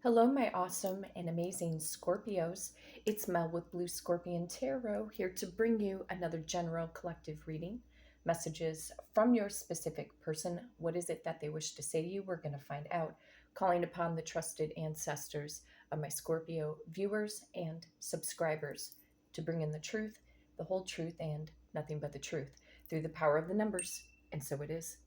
Hello, my awesome and amazing Scorpios. It's Mel with Blue Scorpion Tarot here to bring you another general collective reading. Messages from your specific person. What is it that they wish to say to you? We're going to find out. Calling upon the trusted ancestors of my Scorpio viewers and subscribers to bring in the truth, the whole truth, and nothing but the truth through the power of the numbers. And so it is.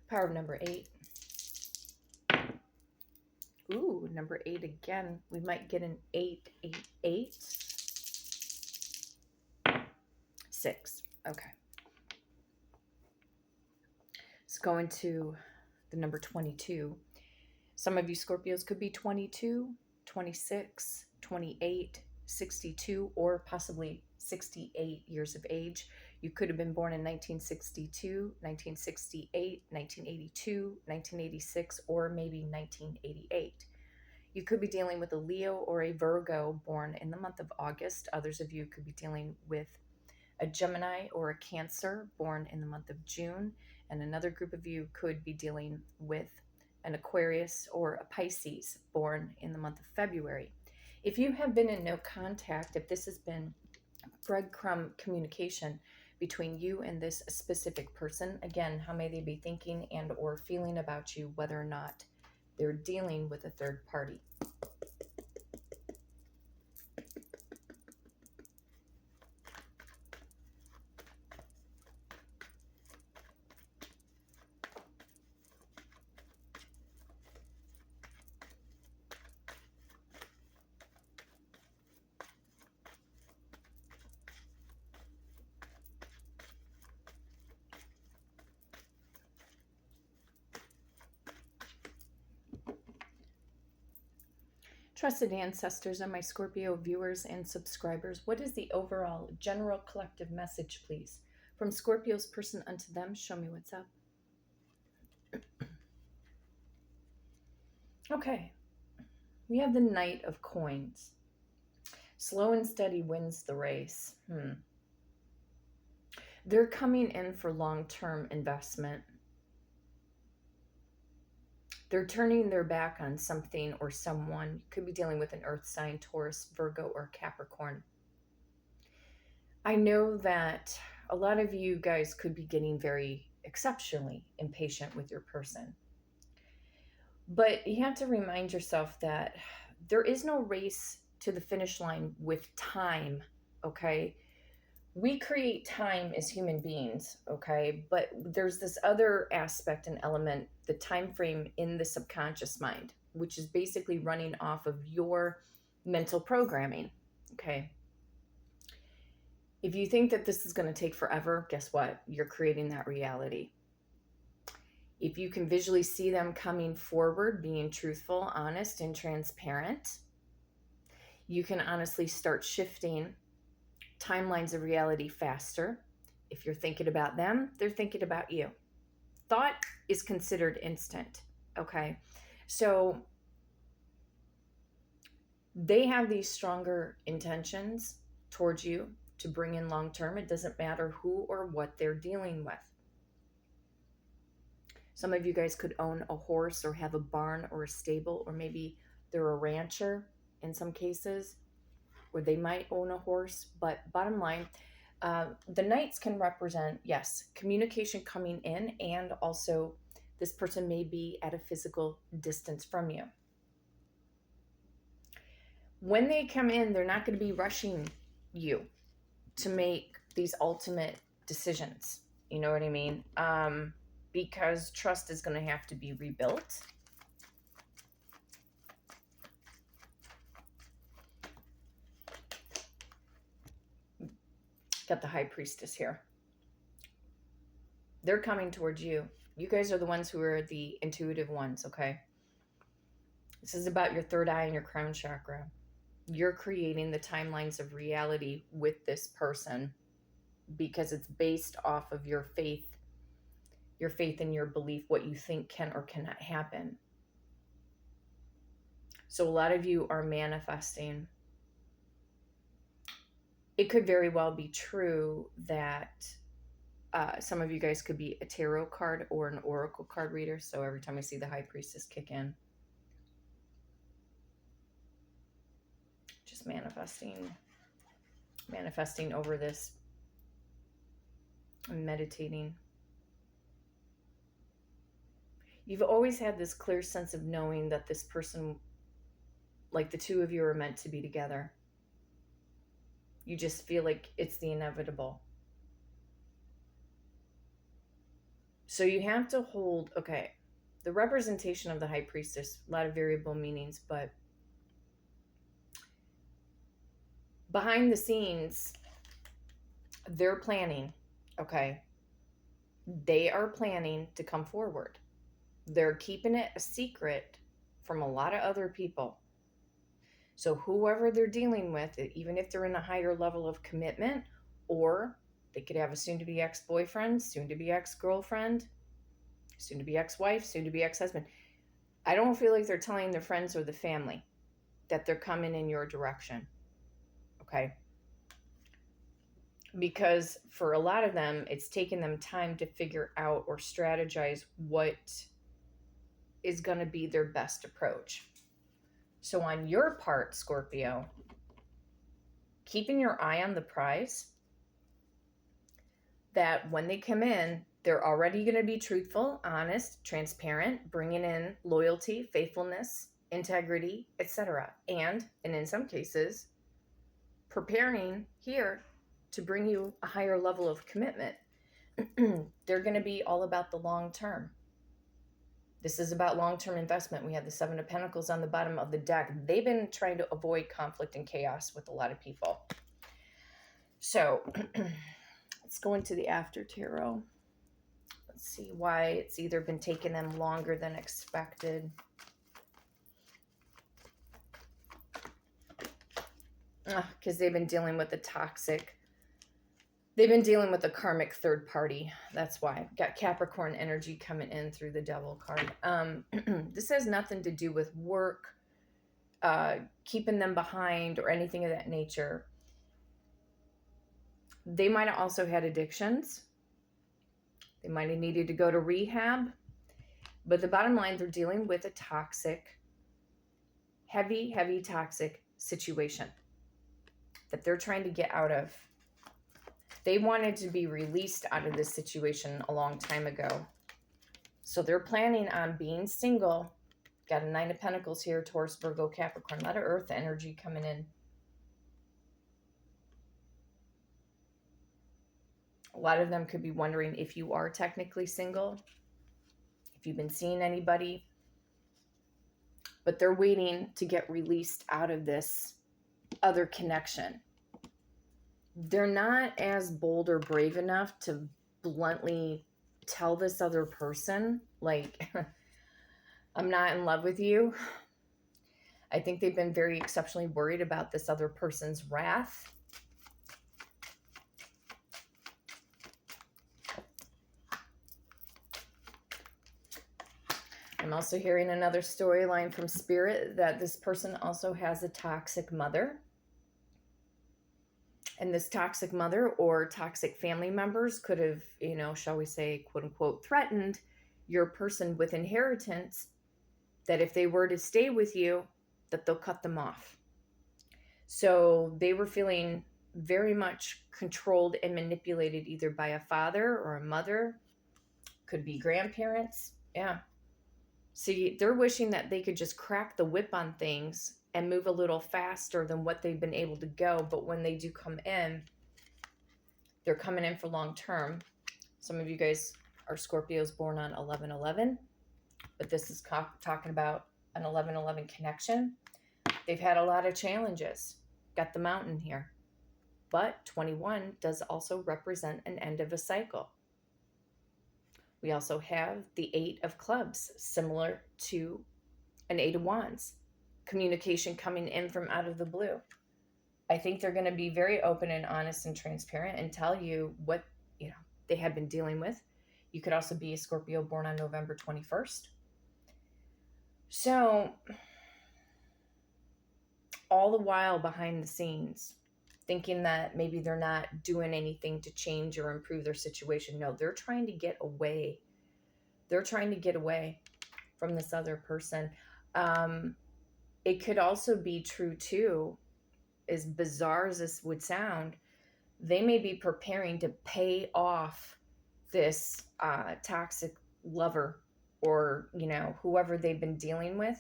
Power of number 8. Ooh, number 8 again. We might get an 888. 6. Okay. Let's go into the number 22. Some of you Scorpios could be 22, 26, 28, 62, or possibly 68 years of age. You could have been born in 1962, 1968, 1982, 1986, or maybe 1988. You could be dealing with a Leo or a Virgo born in the month of August. Others of you could be dealing with a Gemini or a Cancer born in the month of June. And another group of you could be dealing with an Aquarius or a Pisces born in the month of February. If you have been in no contact, if this has been breadcrumb communication between you and this specific person, again, how may they be thinking and or feeling about you, whether or not they're dealing with a third party. Trusted ancestors and my Scorpio viewers and subscribers, what is the overall general collective message, please? From Scorpio's person unto them, show me what's up. Okay, we have the Knight of Coins. Slow and steady wins the race. They're coming in for long-term investment. They're turning their back on something or someone. You could be dealing with an earth sign, Taurus, Virgo, or Capricorn. I know that a lot of you guys could be getting very exceptionally impatient with your person. But you have to remind yourself that there is no race to the finish line with time, okay? We create time as human beings, okay? But there's this other aspect and element, the time frame in the subconscious mind, which is basically running off of your mental programming, okay? If you think that this is going to take forever, guess what? You're creating that reality. If you can visually see them coming forward, being truthful, honest, and transparent, you can honestly start shifting timelines of reality faster. If you're thinking about them, they're thinking about you. Thought is considered instant, okay? So they have these stronger intentions towards you to bring in long term. It doesn't matter who or what they're dealing with. Some of you guys could own a horse or have a barn or a stable, or maybe they're a rancher in some cases, or they might own a horse. But bottom line, the Knights can represent, yes, communication coming in, and also this person may be at a physical distance from you. When they come in, they're not going to be rushing you to make these ultimate decisions. You know what I mean? Because trust is going to have to be rebuilt. Got the High Priestess here. They're coming towards you. You guys are the ones who are the intuitive ones, okay? This is about your third eye and your crown chakra. You're creating the timelines of reality with this person because it's based off of your faith and your belief, what you think can or cannot happen. So a lot of you are manifesting. It could very well be true that some of you guys could be a tarot card or an oracle card reader. So every time I see the High Priestess kick in, just manifesting over this and meditating. You've always had this clear sense of knowing that this person, like the two of you, are meant to be together. You just feel like it's the inevitable. So you have to hold, okay, the representation of the High Priestess, a lot of variable meanings, but behind the scenes, they're planning, okay? They are planning to come forward. They're keeping it a secret from a lot of other people. So whoever they're dealing with, even if they're in a higher level of commitment, or they could have a soon-to-be ex-boyfriend, soon-to-be ex-girlfriend, soon-to-be ex-wife, soon-to-be ex-husband, I don't feel like they're telling their friends or the family that they're coming in your direction, okay? Because for a lot of them, it's taken them time to figure out or strategize what is going to be their best approach. So on your part, Scorpio, keeping your eye on the prize, that when they come in, they're already going to be truthful, honest, transparent, bringing in loyalty, faithfulness, integrity, etc. And in some cases, preparing here to bring you a higher level of commitment. They're going to be all about the long term. This is about long-term investment. We have the Seven of Pentacles on the bottom of the deck. They've been trying to avoid conflict and chaos with a lot of people. So let's go into the after tarot. Let's see why it's either been taking them longer than expected. Because they've been dealing with the toxic. They've been dealing with the karmic third party. That's why. Got Capricorn energy coming in through the Devil card. This has nothing to do with work, keeping them behind, or anything of that nature. They might have also had addictions. They might have needed to go to rehab. But the bottom line, they're dealing with a toxic, heavy, heavy toxic situation that they're trying to get out of. They wanted to be released out of this situation a long time ago. So they're planning on being single. Got a Nine of Pentacles here, Taurus, Virgo, Capricorn. A lot of earth energy coming in. A lot of them could be wondering if you are technically single, if you've been seeing anybody. But they're waiting to get released out of this other connection. They're not as bold or brave enough to bluntly tell this other person, like, I'm not in love with you. I think they've been very exceptionally worried about this other person's wrath. I'm also hearing another storyline from Spirit that this person also has a toxic mother. And this toxic mother or toxic family members could have, shall we say, quote unquote, threatened your person with inheritance, that if they were to stay with you, that they'll cut them off. So they were feeling very much controlled and manipulated either by a father or a mother, could be grandparents. Yeah. See, they're wishing that they could just crack the whip on things and move a little faster than what they've been able to go. But when they do come in, they're coming in for long term. Some of you guys are Scorpios born on 11/11, but this is talking about an 11/11 connection. They've had a lot of challenges. Got the mountain here. But 21 does also represent an end of a cycle. We also have the Eight of Clubs, similar to an Eight of Wands. Communication coming in from out of the blue. I think they're going to be very open and honest and transparent and tell you what they have been dealing with. You could also be a Scorpio born on November 21st. So all the while behind the scenes, thinking that maybe they're not doing anything to change or improve their situation. No, they're trying to get away. They're trying to get away from this other person. Um, it could also be true too, as bizarre as this would sound, they may be preparing to pay off this toxic lover, or whoever they've been dealing with.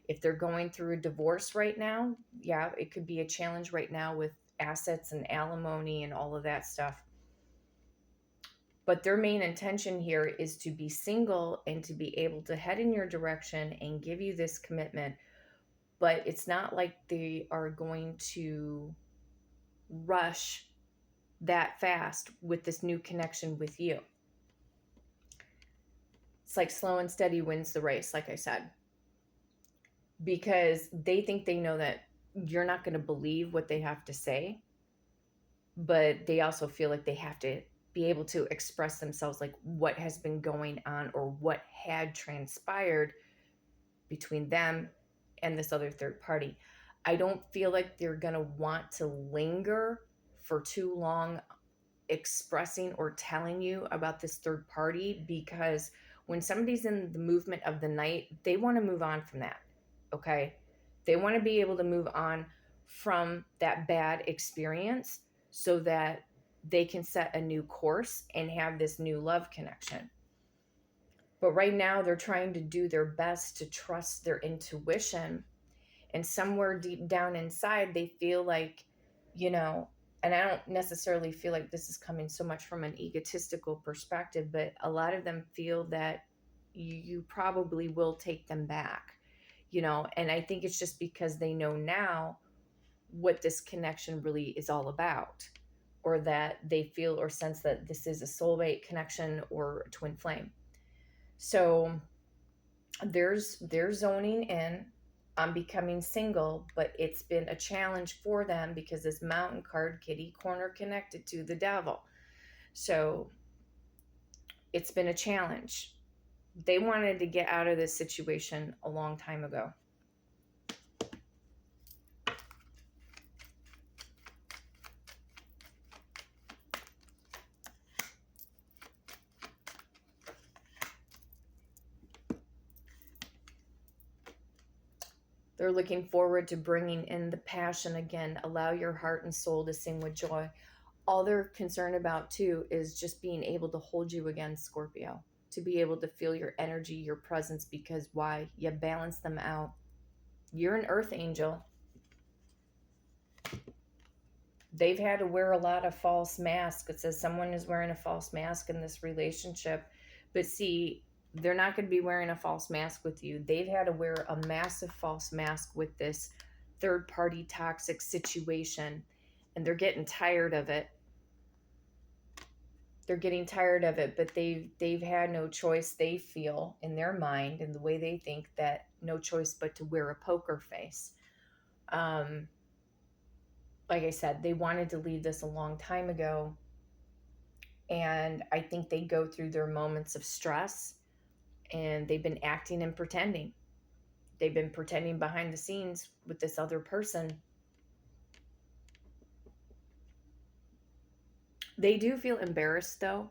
If they're going through a divorce right now, yeah, it could be a challenge right now with assets and alimony and all of that stuff. But their main intention here is to be single and to be able to head in your direction and give you this commitment. But it's not like they are going to rush that fast with this new connection with you. It's like slow and steady wins the race, like I said, because they think they know that you're not going to believe what they have to say, but they also feel like they have to be able to express themselves, like what has been going on or what had transpired between them and this other third party. I don't feel like they're going to want to linger for too long expressing or telling you about this third party, because when somebody's in the movement of the night, they want to move on from that. Okay. They want to be able to move on from that bad experience so that they can set a new course and have this new love connection. But right now, they're trying to do their best to trust their intuition. And somewhere deep down inside, they feel like, and I don't necessarily feel like this is coming so much from an egotistical perspective, but a lot of them feel that you probably will take them back, and I think it's just because they know now what this connection really is all about, or that they feel or sense that this is a soulmate connection or a twin flame. So they're zoning in on becoming single, but it's been a challenge for them because this mountain card, kitty corner connected to the devil. So it's been a challenge. They wanted to get out of this situation a long time ago. They're looking forward to bringing in the passion again. Allow your heart and soul to sing with joy. All they're concerned about too is just being able to hold you again, Scorpio, to be able to feel your energy, your presence, because why? You balance them out. You're an earth angel. They've had to wear a lot of false masks. It says someone is wearing a false mask in this relationship. But see, they're not going to be wearing a false mask with you. They've had to wear a massive false mask with this third party toxic situation, and they're getting tired of it. They're getting tired of it, but they've had no choice. They feel in their mind and the way they think that no choice but to wear a poker face. Like I said, they wanted to leave this a long time ago, and I think they go through their moments of stress, and they've been acting and pretending. They've been pretending behind the scenes with this other person. They do feel embarrassed though.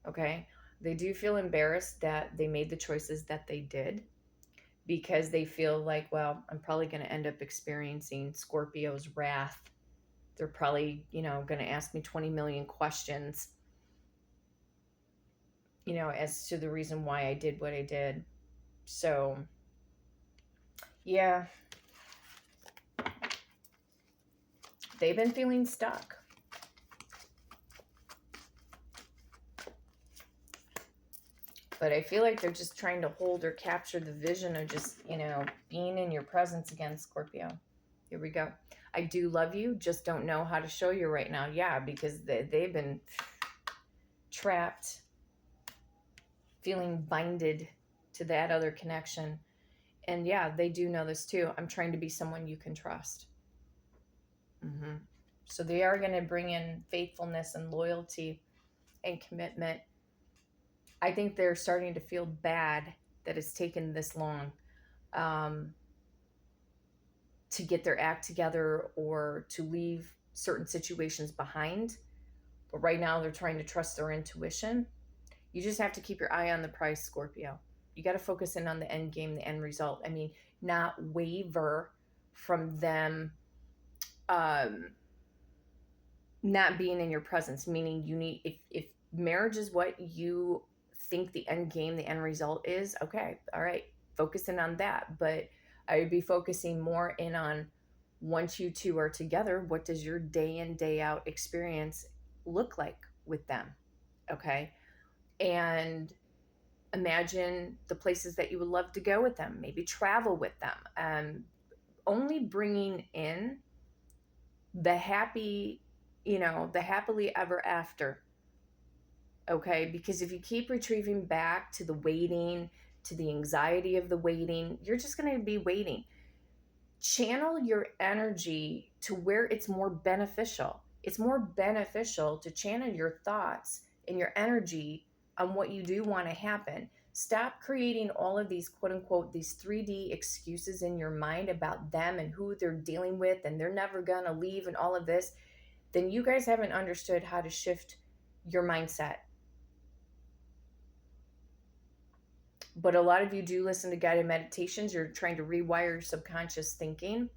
Okay. They do feel embarrassed that they made the choices that they did, because they feel like, well, I'm probably going to end up experiencing Scorpio's wrath. They're probably, going to ask me 20 million questions, as to the reason why I did what I did. So, yeah, they've been feeling stuck. But I feel like they're just trying to hold or capture the vision of just, being in your presence again, Scorpio. Here we go. I do love you, just don't know how to show you right now. Yeah, because they've been trapped, feeling binded to that other connection. And yeah, they do know this too. I'm trying to be someone you can trust. So they are going to bring in faithfulness and loyalty and commitment. I think they're starting to feel bad that it's taken this long. to get their act together or to leave certain situations behind. But right now they're trying to trust their intuition. You just have to keep your eye on the prize, Scorpio. You got to focus in on the end game, the end result. I mean, not waver from them um, not being in your presence, meaning you need, if marriage is what you think the end game, the end result is, okay, all right, focus in on that. But I would be focusing more in on, once you two are together, what does your day in, day out experience look like with them? Okay. And imagine the places that you would love to go with them, maybe travel with them. Only bringing in the happy, the happily ever after. Okay. Because if you keep retrieving back to the waiting, to the anxiety of the waiting, you're just going to be waiting. Channel your energy to where it's more beneficial. It's more beneficial to channel your thoughts and your energy on what you do want to happen. Stop creating all of these quote unquote, these 3D excuses in your mind about them and who they're dealing with and they're never going to leave and all of this. Then you guys haven't understood how to shift your mindset. But a lot of you do listen to guided meditations. You're trying to rewire your subconscious thinking.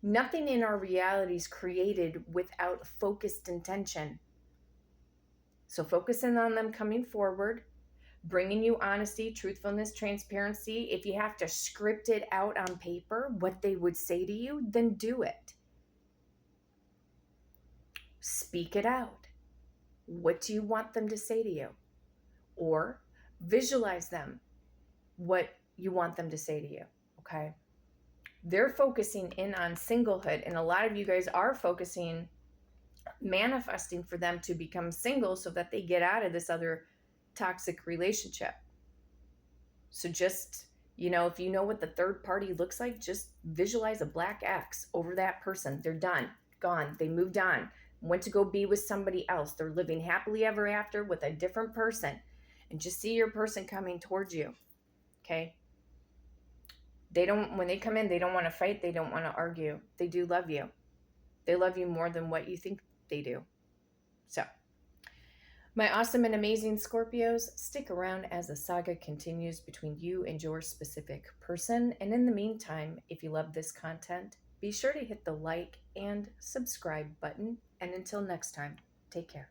Nothing in our reality is created without focused intention. So focusing on them coming forward, bringing you honesty, truthfulness, transparency. If you have to script it out on paper, what they would say to you, then do it. Speak it out. What do you want them to say to you? Or visualize them, what you want them to say to you, okay? They're focusing in on singlehood, and a lot of you guys are focusing, manifesting for them to become single so that they get out of this other toxic relationship. So just, if you know what the third party looks like, just visualize a black X over that person. They're done, gone, they moved on, went to go be with somebody else. They're living happily ever after with a different person. And just see your person coming towards you, okay? When they come in, they don't want to fight. They don't want to argue. They do love you. They love you more than what you think they do. So, my awesome and amazing Scorpios, stick around as the saga continues between you and your specific person. And in the meantime, if you love this content, be sure to hit the like and subscribe button. And until next time, take care.